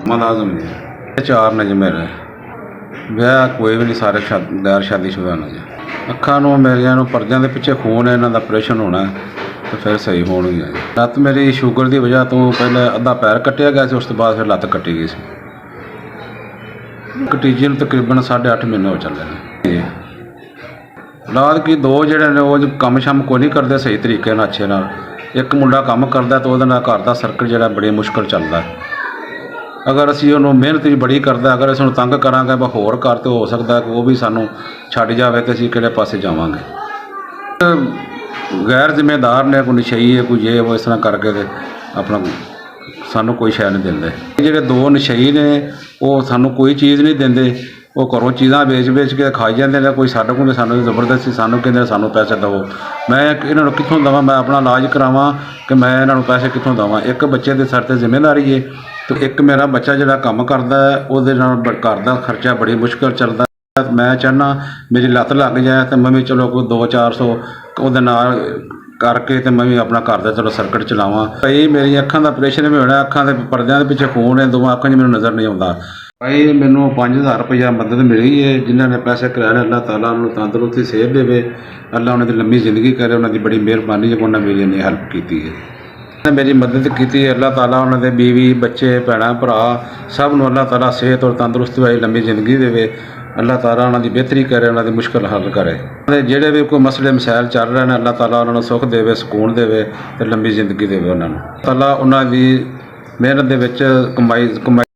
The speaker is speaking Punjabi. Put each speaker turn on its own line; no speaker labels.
मुलाजम जी 4 ने जी मेरे ਵਿਆਹ कोई भी नहीं, सारे गैर शादीशुदा ने जी। ਅੱਖਾਂ ਨੂੰ ਮੇਰੀਆਂ ਨੂੰ ਪਰਦਿਆਂ ਦੇ ਪਿੱਛੇ ਖੂਨ ਹੈ, ਇਹਨਾਂ ਦਾ ਆਪਰੇਸ਼ਨ ਹੋਣਾ ਤੇ ਫਿਰ ਸਹੀ ਹੋਣਗੀਆਂ ਜੀ। ਲੱਤ ਮੇਰੀ ਸ਼ੂਗਰ ਦੀ ਵਜ੍ਹਾ ਤੋਂ ਪਹਿਲਾਂ ਅੱਧਾ ਪੈਰ ਕੱਟਿਆ ਗਿਆ ਸੀ, ਉਸ ਤੋਂ ਬਾਅਦ ਫਿਰ ਲੱਤ ਕੱਟੀ ਗਈ ਸੀ। ਕਟੀਜੇ ਨੂੰ ਤਕਰੀਬਨ 8.5 ਮਹੀਨੇ ਹੋ ਚੱਲੇ ਨੇ ਜੀ। ਔਲਾਦ ਕੀ ਦੋ ਜਿਹੜੇ ਨੇ ਉਹ ਕੰਮ ਸ਼ਮ ਕੋਈ ਨਹੀਂ ਕਰਦੇ ਸਹੀ ਤਰੀਕੇ ਨਾਲ, ਅੱਛੇ ਨਾਲ। ਇੱਕ ਮੁੰਡਾ ਕੰਮ ਕਰਦਾ ਤਾਂ ਉਹਦੇ ਨਾਲ ਘਰ ਦਾ ਸਰਕਲ ਜਿਹੜਾ ਬੜੀ ਮੁਸ਼ਕਲ ਚੱਲਦਾ। ਅਗਰ ਅਸੀਂ ਉਹਨੂੰ ਮਿਹਨਤ ਵੀ ਬੜੀ ਕਰਦਾ, ਅਗਰ ਅਸੀਂ ਉਹਨੂੰ ਤੰਗ ਕਰਾਂਗੇ ਹੋਰ ਘਰ ਤਾਂ ਹੋ ਸਕਦਾ ਕਿ ਉਹ ਵੀ ਸਾਨੂੰ ਛੱਡ ਜਾਵੇ ਅਤੇ ਅਸੀਂ ਕਿਹੜੇ ਪਾਸੇ ਜਾਵਾਂਗੇ। ਗੈਰ ਜ਼ਿੰਮੇਦਾਰ ਨੇ, ਕੋਈ ਨਸ਼ਈ ਹੈ, ਕੋਈ ਜੇ ਉਹ ਇਸ ਤਰ੍ਹਾਂ ਕਰਕੇ ਤੇ ਆਪਣਾ ਸਾਨੂੰ ਕੋਈ ਸ਼ੈ ਨਹੀਂ ਦਿੰਦੇ। ਜਿਹੜੇ ਦੋ ਨਸ਼ਈ ਨੇ ਉਹ ਸਾਨੂੰ ਕੋਈ ਚੀਜ਼ ਨਹੀਂ ਦਿੰਦੇ, ਉਹ ਘਰੋਂ ਚੀਜ਼ਾਂ ਵੇਚ ਕੇ ਖਾਈ ਜਾਂਦੇ ਨੇ। ਕੋਈ ਸਾਡੇ ਕੋਲ ਸਾਨੂੰ ਜ਼ਬਰਦਸਤੀ ਸਾਨੂੰ ਕਹਿੰਦੇ ਸਾਨੂੰ ਪੈਸੇ ਦੇਵੋ। ਮੈਂ ਇਹਨਾਂ ਨੂੰ ਕਿੱਥੋਂ ਦੇਵਾਂ? ਮੈਂ ਆਪਣਾ ਇਲਾਜ ਕਰਾਵਾਂ ਕਿ ਮੈਂ ਇਹਨਾਂ ਨੂੰ ਪੈਸੇ ਕਿੱਥੋਂ ਦੇਵਾਂ? ਇੱਕ ਬੱਚੇ ਦੇ ਸਿਰ 'ਤੇ ਜ਼ਿੰਮੇਵਾਰੀ ਹੈ ਅਤੇ ਇੱਕ ਮੇਰਾ ਬੱਚਾ ਜਿਹੜਾ ਕੰਮ ਕਰਦਾ ਹੈ ਉਹਦੇ ਨਾਲ ਘਰ ਦਾ ਖਰਚਾ ਬੜੀ ਮੁਸ਼ਕਿਲ ਚੱਲਦਾ। ਮੈਂ ਚਾਹੁੰਦਾ ਮੇਰੀ ਲੱਤ ਲੱਗ ਜਾਏ ਤਾਂ ਮੈਂ ਵੀ ਚਲੋ ਕੋਈ 200-400 ਉਹਦੇ ਨਾਲ ਕਰਕੇ ਤੇ ਮੈਂ ਵੀ ਆਪਣਾ ਘਰ ਦਾ ਚਲੋ ਸਰਕਟ ਚਲਾਵਾਂ। ਭਾਈ ਮੇਰੀਆਂ ਅੱਖਾਂ ਦਾ ਆਪਰੇਸ਼ਨ ਵੀ ਹੋਣਾ, ਅੱਖਾਂ ਦੇ ਪਰਦਿਆਂ ਦੇ ਪਿੱਛੇ ਖੂਨ ਹੈ, ਦੋਵਾਂ ਅੱਖਾਂ 'ਚ ਮੈਨੂੰ ਨਜ਼ਰ ਨਹੀਂ ਆਉਂਦਾ। ਭਾਈ ਮੈਨੂੰ 5000 ਰੁਪਇਆ ਮਦਦ ਮਿਲੀ ਹੈ, ਜਿਨ੍ਹਾਂ ਨੇ ਪੈਸੇ ਕਰਾਏ। ਅੱਲਾਹ ਤਾਲਾ ਉਹਨੂੰ ਤੰਦਰੁਸਤੀ ਸਿਹਤ ਦੇਵੇ, ਅੱਲਾਹ ਉਹਨਾਂ ਦੀ ਲੰਮੀ ਜ਼ਿੰਦਗੀ ਕਰੇ। ਉਹਨਾਂ ਦੀ ਬੜੀ ਮਿਹਰਬਾਨੀ ਜੇ ਉਹਨਾਂ ਮੇਰੀ ਇੰਨੀ ਹੈਲਪ ਕੀਤੀ ਹੈ, ਮੇਰੀ ਮਦਦ ਕੀਤੀ ਹੈ। ਅੱਲਾਹ ਤਾਲਾ ਉਹਨਾਂ ਦੇ ਬੀਵੀ ਬੱਚੇ ਭੈਣਾਂ ਭਰਾ ਸਭ ਨੂੰ ਅੱਲਾਹ ਤਾਲਾ ਸਿਹਤ ਔਰ ਤੰਦਰੁਸਤੀ ਵਾਲੀ ਲੰਮੀ ਜ਼ਿੰਦਗੀ ਦੇਵੇ। ਅੱਲਾਹ ਤਾਲਾ ਉਹਨਾਂ ਦੀ ਬਿਹਤਰੀ ਕਰੇ, ਉਹਨਾਂ ਦੀ ਮੁਸ਼ਕਲ ਹੱਲ ਕਰੇ। ਜਿਹੜੇ ਵੀ ਕੋਈ ਮਸਲੇ ਮਸਾਇਲ ਚੱਲ ਰਹੇ ਨੇ, ਅੱਲਾਹ ਤਾਲਾ ਉਹਨਾਂ ਨੂੰ ਸੁੱਖ ਦੇਵੇ, ਸਕੂਨ ਦੇਵੇ ਅਤੇ ਲੰਬੀ ਜ਼ਿੰਦਗੀ ਦੇਵੇ ਉਹਨਾਂ ਨੂੰ। ਤਾਲਾ ਉਹਨਾਂ ਦੀ ਮਿਹਨਤ ਦੇ ਵਿੱਚ ਕਮਾਈ